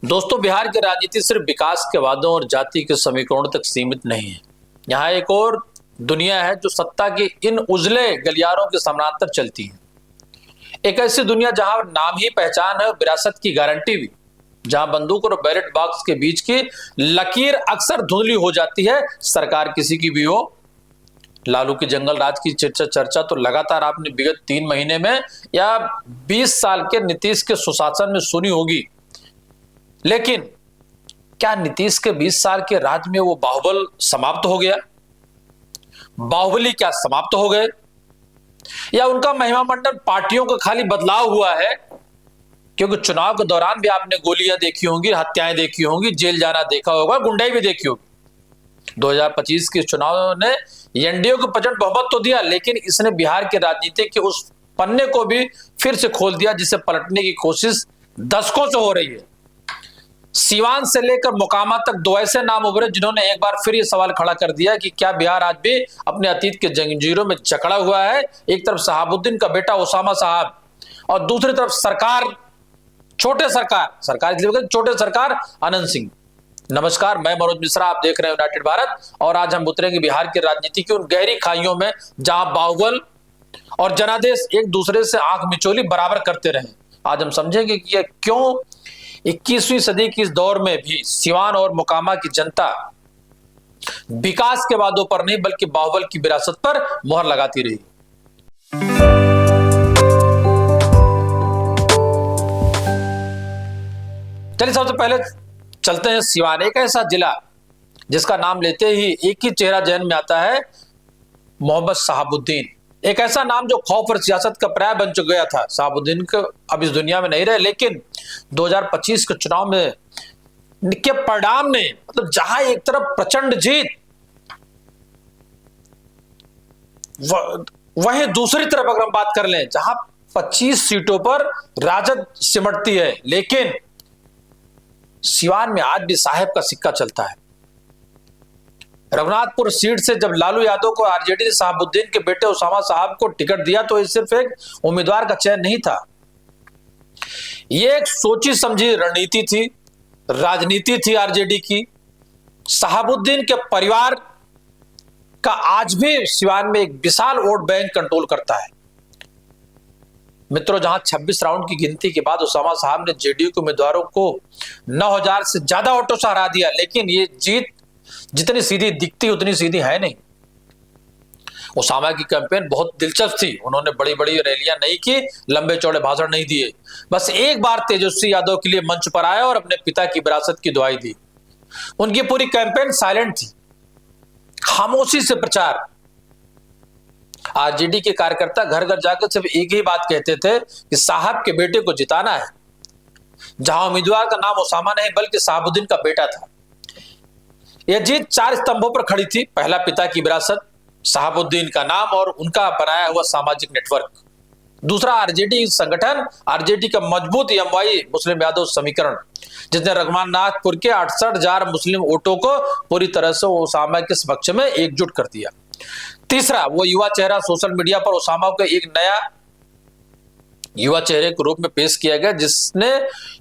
दोस्तों, बिहार की राजनीति सिर्फ विकास के वादों और जाति के समीकरणों तक सीमित नहीं है। यहाँ एक और दुनिया है जो सत्ता के इन उजले गलियारों के समानांतर चलती है। एक ऐसी दुनिया जहां नाम ही पहचान है और विरासत की गारंटी भी, जहां बंदूक और बैलेट बॉक्स के बीच की लकीर अक्सर धुंधली हो जाती है, सरकार किसी की भी हो। लालू के जंगल राज की चर्चा तो लगातार आपने विगत 3 महीने में या 20 साल के नीतीश के सुशासन में सुनी होगी। लेकिन क्या नीतीश के 20 साल के राज में वो बाहुबल समाप्त हो गया? बाहुबली क्या समाप्त हो गए, या उनका महिमा मंडन पार्टियों का खाली बदलाव हुआ है? क्योंकि चुनाव के दौरान भी आपने गोलियां देखी होंगी, हत्याएं देखी होंगी, जेल जाना देखा होगा, गुंडाई भी देखी होगी। 2025 के चुनाव ने एनडीए को प्रचंड बहुमत तो दिया, लेकिन इसने बिहार के राजनीति के उस पन्ने को भी फिर से खोल दिया जिसे पलटने की कोशिश दशकों से हो रही है। सीवान से लेकर मोकामा तक 2 ऐसे नाम उभरे जिन्होंने एक बार फिर ये सवाल खड़ा कर दिया कि क्या बिहार आज भी अपने अतीत के जंजीरों में जकड़ा हुआ है। एक तरफ शहाबुद्दीन का बेटा ओसामा साहब और दूसरी तरफ छोटे सरकार आनंद सिंह। नमस्कार, मैं मनोज मिश्रा, आप देख रहे हैं यूनाइटेड भारत, और आज हम उतरेंगे बिहार की राजनीति की उन गहरी खाइयों में जहां बाहुबल और जनादेश एक दूसरे से आंख मिचोली बराबर करते रहे। आज हम समझेंगे कि यह क्यों 21वीं सदी की इस दौर में भी सिवान और मोकामा की जनता विकास के वादों पर नहीं बल्कि बाहुबल की विरासत पर मुहर लगाती रही। चलिए, सबसे पहले चलते हैं सिवान, एक ऐसा जिला जिसका नाम लेते ही एक ही चेहरा जहन में आता है, मोहम्मद शहाबुद्दीन। एक ऐसा नाम जो खौफ और सियासत का पर्याय बन चुक गया था। शहाबुद्दीन को अब इस दुनिया में नहीं रहे, लेकिन 2025 के चुनाव में के परिणाम ने, मतलब जहां एक तरफ प्रचंड जीत, वहीं दूसरी तरफ अगर हम बात कर लें जहां 25 सीटों पर राजद सिमटती है, लेकिन सिवान में आज भी साहेब का सिक्का चलता है। रघुनाथपुर सीट से जब लालू यादव को आरजेडी ने शहाबुद्दीन के बेटे ओसामा साहब को टिकट दिया तो ये सिर्फ एक उम्मीदवार का चयन नहीं था, ये एक सोची समझी रणनीति थी, राजनीति थी आरजेडी की। शहाबुद्दीन के परिवार का आज भी सिवान में एक विशाल वोट बैंक कंट्रोल करता है। मित्रों, जहां 26 राउंड की गिनती के बाद ओसामा साहब ने जेडीयू के उम्मीदवारों को 9000 से ज्यादा वोटों से हरा दिया, लेकिन ये जीत जितनी सीधी दिखती उतनी सीधी है नहीं। ओसामा की कैंपेन बहुत दिलचस्प थी। उन्होंने बड़ी बड़ी रैलियां नहीं की, लंबे चौड़े भाषण नहीं दिए, बस एक बार तेजस्वी यादव के लिए मंच पर आए और अपने पिता की विरासत की दुआई दी। उनकी पूरी कैंपेन साइलेंट थी, खामोशी से प्रचार। आरजेडी के कार्यकर्ता घर घर जाकर सिर्फ एक ही बात कहते थे कि साहब के बेटे को जिताना है। जहां उम्मीदवार का नाम ओसामा नहीं बल्कि शहाबुद्दीन का बेटा था। यह जीत 4 स्तंभों पर खड़ी थी। पहला, पिता की विरासत, शहाबुद्दीन का नाम और उनका बनाया हुआ सामाजिक नेटवर्क। दूसरा, आरजेडी संगठन, आरजेडी का मजबूत एमवाई मुस्लिम यादव समीकरण, जिसने रघुनाथपुर के 68,000 मुस्लिम वोटों को पूरी तरह से ओसामा के समक्ष में एकजुट कर दिया। तीसरा, वो युवा चेहरा, सोशल मीडिया पर ओसामा को एक नया युवा चेहरे के रूप में पेश किया गया जिसने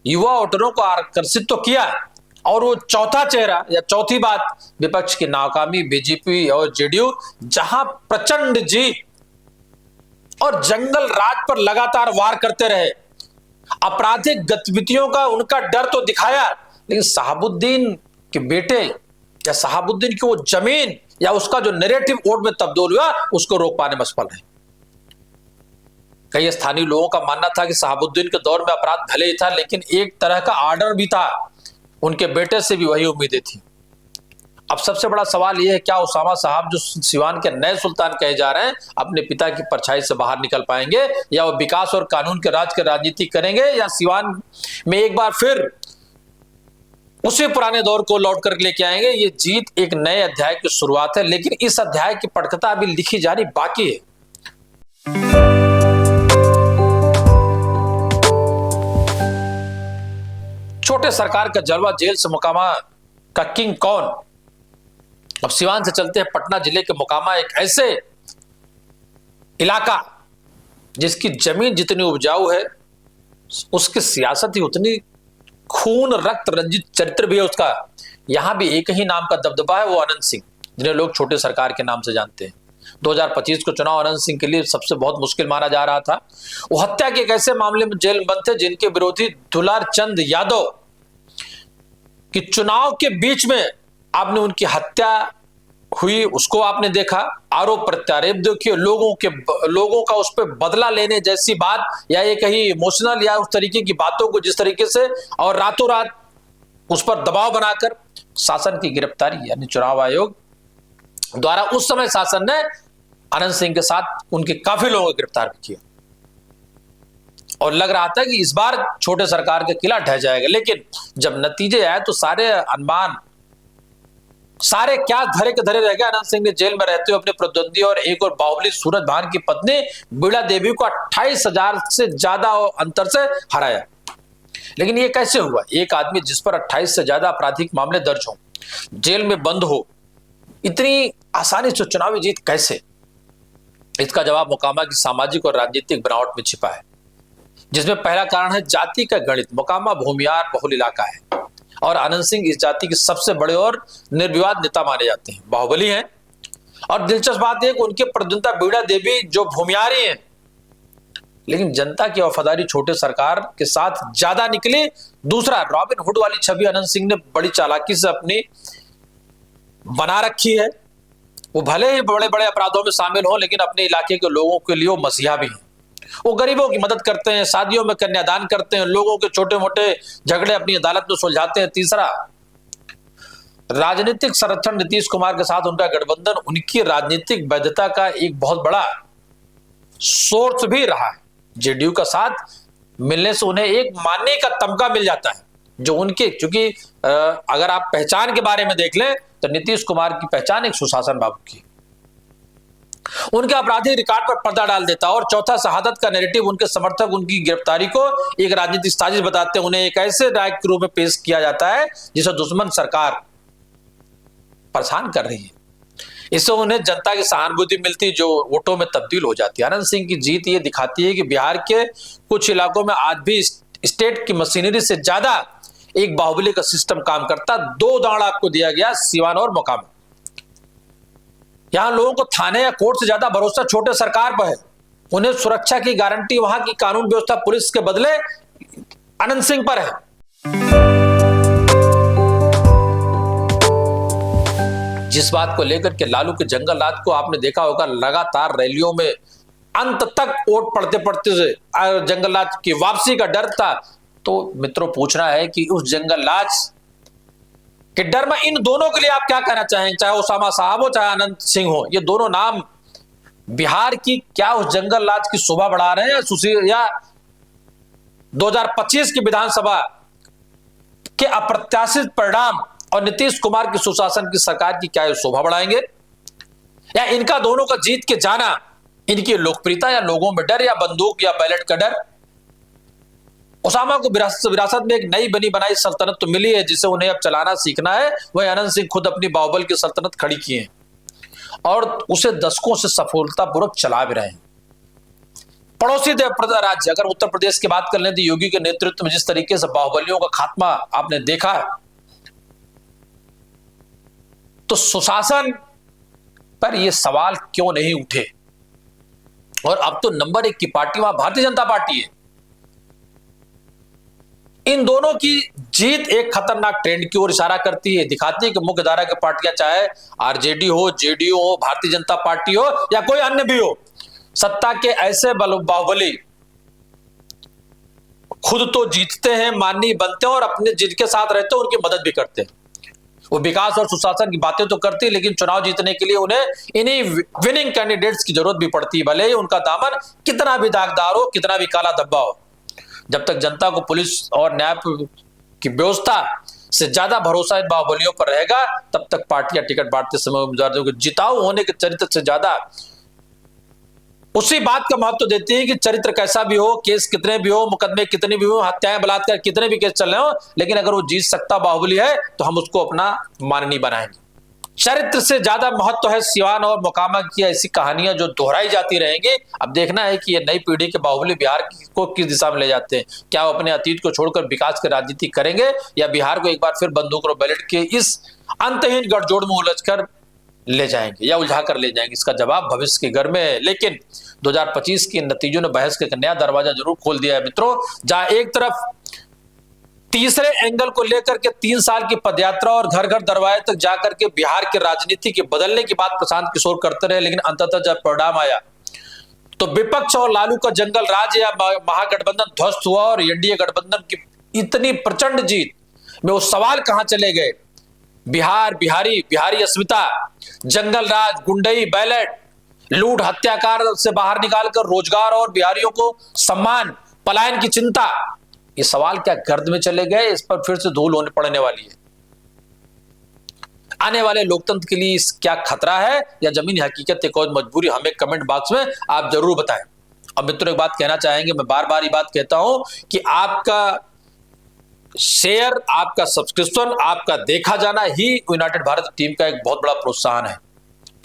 युवा वोटरों को आकर्षित तो किया। और वो चौथा चेहरा या चौथी बात, विपक्ष की नाकामी, बीजेपी और जेडीयू जहां प्रचंड जीत और जंगल राज पर लगातार वार करते रहे, आपराधिक गतिविधियों का उनका डर तो दिखाया, लेकिन शहाबुद्दीन के बेटे या शहाबुद्दीन की वो जमीन या उसका जो नैरेटिव वोट में तब्दील हुआ, उसको रोक पाने में असफल है। कई स्थानीय लोगों का मानना था कि शहाबुद्दीन के दौर में अपराध भले ही था, लेकिन एक तरह का आर्डर भी था। उनके बेटे से भी वही उम्मीदें थी। अब सबसे बड़ा सवाल यह है, क्या ओसामा साहब जो सिवान के नए सुल्तान कहे जा रहे हैं, अपने पिता की परछाई से बाहर निकल पाएंगे, या वो विकास और कानून के राज की राजनीति करेंगे, या सिवान में एक बार फिर उसी पुराने दौर को लौट कर लेके आएंगे? ये जीत एक नए अध्याय की शुरुआत है, लेकिन इस अध्याय की पटकथा अभी लिखी जानी बाकी है। छोटे सरकार का जलवा, जेल से मोकामा का किंग कौन। अब सिवान से चलते हैं पटना जिले के मोकामा, एक ऐसे इलाका जिसकी जमीन जितनी उपजाऊ है उसकी सियासत ही उतनी खून रक्त रंजित चरित्र भी है उसका। यहां भी एक ही नाम का दबदबा है, वो अनंत सिंह, जिन्हें लोग छोटे सरकार के नाम से जानते हैं। 2025 को चुनाव अनंत सिंह के लिए सबसे बहुत मुश्किल माना जा रहा था। वो हत्या के एक ऐसे मामले में जेल बंद थे जिनके विरोधी दुलार चंद यादव कि चुनाव के बीच में आपने उनकी हत्या हुई, उसको आपने देखा। आरोप प्रत्यारोप देखिए, लोगों का उस पर बदला लेने जैसी बात, या ये कहीं इमोशनल या उस तरीके की बातों को जिस तरीके से, और रातों रात उस पर दबाव बनाकर शासन की गिरफ्तारी, यानी चुनाव आयोग द्वारा उस समय शासन ने अनंत सिंह के साथ उनके काफी लोगों को गिरफ्तार भी किया और लग रहा था कि इस बार छोटे सरकार का किला ढह जाएगा। लेकिन जब नतीजे आए तो सारे अनुमान, सारे क्या धरे के धरे रह गए। अनंत सिंह ने जेल में रहते हुए अपने प्रतिद्वंदी और एक और बाहुबली सूरज भान की पत्नी बीड़ा देवी को 28,000 से ज्यादा अंतर से हराया। लेकिन ये कैसे हुआ? एक आदमी जिस पर 28 से ज्यादा आपराधिक मामले दर्ज हो, जेल में बंद हो, इतनी आसानी से चुनावी जीत कैसे? इसका जवाब मोकामा की सामाजिक और राजनीतिक बनावट में छिपा है, जिसमें पहला कारण है जाति का गणित। मोकामा भूमियार बहुल इलाका है और आनंद सिंह इस जाति के सबसे बड़े और निर्विवाद नेता माने जाते हैं, बाहुबली हैं। और दिलचस्प बात है कि उनके प्रतिद्वंदा बीड़ा देवी जो भूमियारी हैं, लेकिन जनता की वफादारी छोटे सरकार के साथ ज्यादा निकली। दूसरा, रॉबिन हुड वाली छवि अनंत सिंह ने बड़ी चालाकी से अपनी बना रखी है। वो भले ही बड़े बड़े अपराधों में शामिल हो, लेकिन अपने इलाके के लोगों के लिए वो मसीहा भी हैं। वो गरीबों की मदद करते हैं, शादियों में कन्यादान करते हैं, लोगों के छोटे मोटे झगड़े अपनी अदालत में सुलझाते हैं। तीसरा, राजनीतिक संरक्षण नीतीश कुमार के साथ उनका गठबंधन उनकी राजनीतिक वैधता का एक बहुत बड़ा सोर्स भी रहा है। जेडीयू का साथ मिलने से उन्हें एक मानने का तमगा मिल जाता है, जो उनके, क्योंकि अगर आप पहचान के बारे में देख लें तो नीतीश कुमार की पहचान एक सुशासन बाबू की, उनके आपराधिक रिकॉर्ड पर पर्दा डाल देता है। और चौथा, शहादत का नैरेटिव उनके समर्थक उनकी गिरफ्तारी को एक राजनीतिक साजिश बताते हैं। उन्हें एक ऐसे नायक के रूप में पेश किया जाता है जिसे दुश्मन सरकार परेशान कर रही है। इससे उन्हें जनता की सहानुभूति मिलती, जो वोटों में तब्दील हो जाती है। आनंद सिंह की जीत ये दिखाती है कि बिहार के कुछ इलाकों में आज भी स्टेट की मशीनरी से ज्यादा एक बाहुबली का सिस्टम काम करता। दो दांड़ आपको दिया गया, सिवान और मोकामा। यहां लोगों को थाने या कोर्ट से ज्यादा भरोसा छोटे सरकार पर है। उन्हें सुरक्षा की गारंटी वहां की कानून व्यवस्था पुलिस के बदले अनंत सिंह पर है। जिस बात को लेकर के लालू के जंगल राज को आपने देखा होगा, लगातार रैलियों में अंत तक वोट पड़ते पड़ते से जंगल राज की वापसी का डर था। तो मित्रों, पूछना है कि उस जंगल राज के डर में इन दोनों के लिए आप क्या कहना चाहेंगे? चाहे ओसामा साहब हो, चाहे अनंत सिंह हो, ये दोनों नाम बिहार की क्या उस जंगल राज की शोभा बढ़ा रहे हैं, या 2025 की विधानसभा के अप्रत्याशित परिणाम और नीतीश कुमार की सुशासन की सरकार की क्या शोभा बढ़ाएंगे? या इनका दोनों का जीत के जाना, इनकी लोकप्रियता या लोगों में डर, या बंदूक या बैलेट का डर? ओसामा को विरासत में एक नई बनी बनाई सल्तनत तो मिली है, जिसे उन्हें अब चलाना सीखना है। वही अनंत सिंह खुद अपनी बाहुबल की सल्तनत खड़ी की है और उसे दशकों से सफलतापूर्वक चला भी रहे हैं। पड़ोसी राज्य, अगर उत्तर प्रदेश की बात कर लें तो योगी के नेतृत्व में जिस तरीके से बाहुबलियों का खात्मा आपने देखा है, तो सुशासन पर यह सवाल क्यों नहीं उठे? और अब तो नंबर 1 की पार्टी वहां भारतीय जनता पार्टी है। इन दोनों की जीत एक खतरनाक ट्रेंड की ओर इशारा करती है, दिखाती है कि मुख्य धारा की पार्टियां, चाहे आरजेडी हो, जेडीयू हो, भारतीय जनता पार्टी हो या कोई अन्य भी हो, सत्ता के ऐसे बाहुबली खुद तो जीतते हैं, माननीय बनते हैं और अपने जिनके साथ रहते हैं उनकी मदद भी करते हैं। वो विकास और सुशासन की बातें तो करती है, लेकिन चुनाव जीतने के लिए उन्हें इन्हीं विनिंग कैंडिडेट्स की जरूरत भी पड़ती है, भले ही उनका दामन कितना भी दागदार हो, कितना भी काला धब्बा हो। जब तक जनता को पुलिस और न्याय की व्यवस्था से ज्यादा भरोसा इन बाहुबलियों पर रहेगा, तब तक पार्टियां टिकट बांटते समय उम्मीदवारों को जिताऊ होने के चरित्र से ज्यादा उसी बात का महत्व देती है कि चरित्र कैसा भी हो, केस कितने भी हो, मुकदमे कितने भी हो, हत्याएं बलात्कार कितने भी केस चल रहे हो, लेकिन अगर वो जीत सकता बाहुबली है तो हम उसको अपना माननीय बनाएंगे। चरित्र से ज्यादा महत्व है सिवान और मोकामा की ऐसी कहानियां जो दोहराई जाती रहेंगी। अब देखना है कि ये नई पीढ़ी के बाहुबली बिहार को किस दिशा में ले जाते हैं। क्या वो अपने अतीत को छोड़कर विकास की राजनीति करेंगे या बिहार को एक बार फिर बंदूक और बैलेट के इस अंतहीन गठजोड़ में उलझकर ले जाएंगे या उलझा कर ले जाएंगे, इसका जवाब भविष्य के घर में है। लेकिन 2025 के नतीजों ने बहस का एक नया दरवाजा जरूर खोल दिया है मित्रों, जहां एक तरफ तीसरे एंगल को लेकर के 3 साल की पदयात्रा और घर घर दरवाजे तक जाकर के बिहार की राजनीति के बदलने की बात प्रशांत किशोर करते रहे, लेकिन अंततः जब परिणाम आया तो विपक्ष और लालू का जंगल राज या महागठबंधन ध्वस्त हुआ और एनडीए गठबंधन की इतनी प्रचंड जीत में वो सवाल कहां चले गए। बिहार बिहारी, बिहारी अस्मिता, जंगल राज, गुंडई, बैलेट, लूट, हत्याकार से बाहर निकालकर रोजगार और बिहारियों को सम्मान, पलायन की चिंता, ये सवाल क्या गर्द में चले गए। इस पर फिर से धूल होने पड़ने वाली है। आने वाले लोकतंत्र के लिए क्या खतरा है या जमीनी हकीकत एक और मजबूरी, हमें कमेंट बॉक्स में आप जरूर बताएं। अब मित्रों एक बात कहना चाहेंगे, मैं बार बार ये बात कहता हूं कि आपका शेयर, आपका सब्सक्रिप्शन, आपका देखा जाना ही यूनाइटेड भारत टीम का एक बहुत बड़ा प्रोत्साहन है।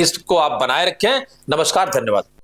इसको आप बनाए रखें। नमस्कार, धन्यवाद।